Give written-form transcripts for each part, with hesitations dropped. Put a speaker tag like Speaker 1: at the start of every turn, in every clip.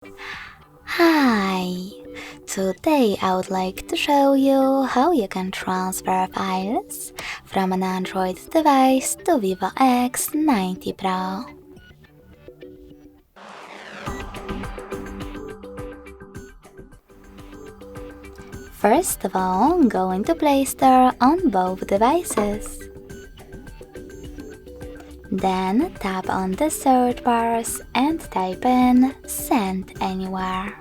Speaker 1: Hi! Today I would like to show you how you can transfer files from an Android device to VIVO X90 Pro. First of all, go into Play Store on both devices. Then tap on the search bars and type in Send Anywhere.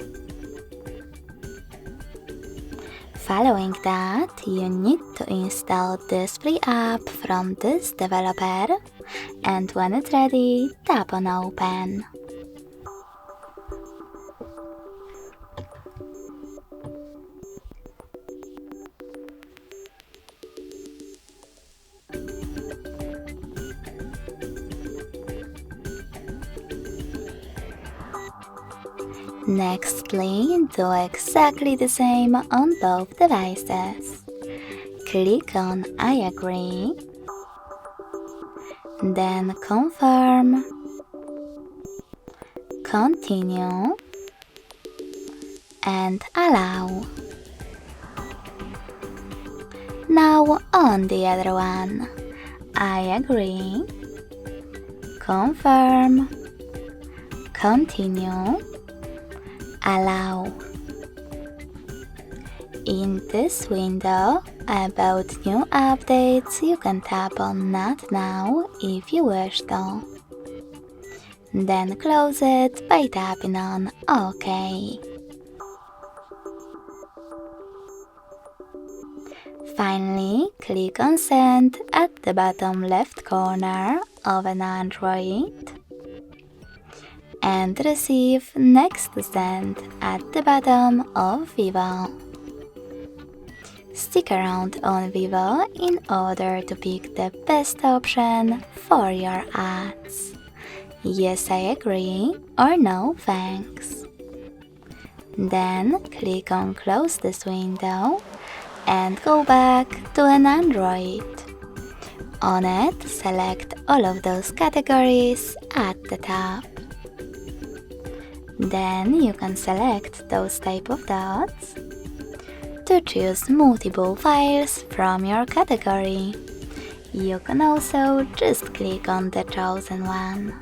Speaker 1: Following that, you need to install this free app from this developer, and when it's ready, tap on Open. Nextly, do exactly the same on both devices. Click on I agree, then confirm, continue, and allow. Now on the other one, I agree, confirm, continue, allow. In this window about new updates, you can tap on Not Now if you wish to. Then close it by tapping on OK. Finally, click on Send at the bottom left corner of an Android and receive Next to Send at the bottom of VIVO. Stick around on VIVO in order to pick the best option for your ads. Yes, I agree, or no, thanks. Then click on Close this window and go back to an Android. On it, select all of those categories at the top. Then you can select those type of dots to choose multiple files from your category. You can also just click on the chosen one.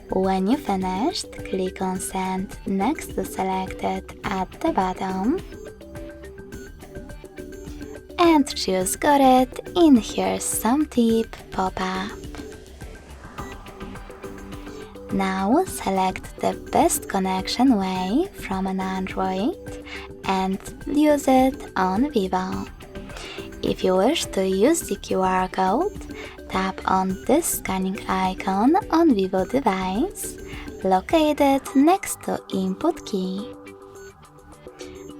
Speaker 1: When you finished, click on Send next to Selected at the bottom and choose Got It in Here's Some Tip pop-up. Now select the best connection way from an Android and use it on VIVO. If you wish to use the QR code, tap on this scanning icon on VIVO device located next to Input key.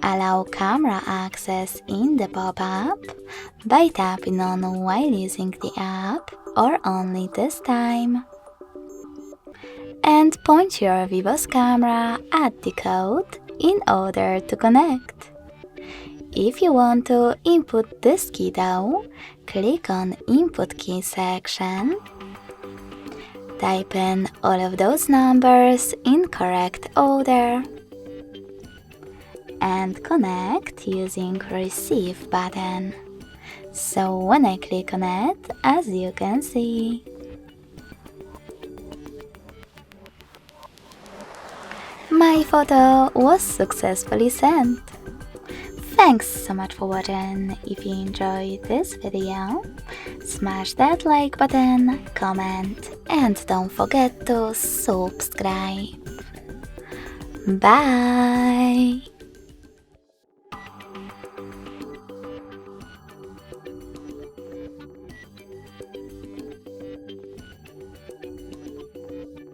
Speaker 1: Allow camera access in the pop-up by tapping on while using the app or only this time. And point your VIVO's camera at the code in order to connect. If you want to input this key though, click on Input Key section. Type in all of those numbers in correct order and connect using Receive button. So when I click on it, as you can see, my photo was successfully sent. Thanks so much for watching. If you enjoyed this video, smash that like button, comment, and don't forget to subscribe. Bye!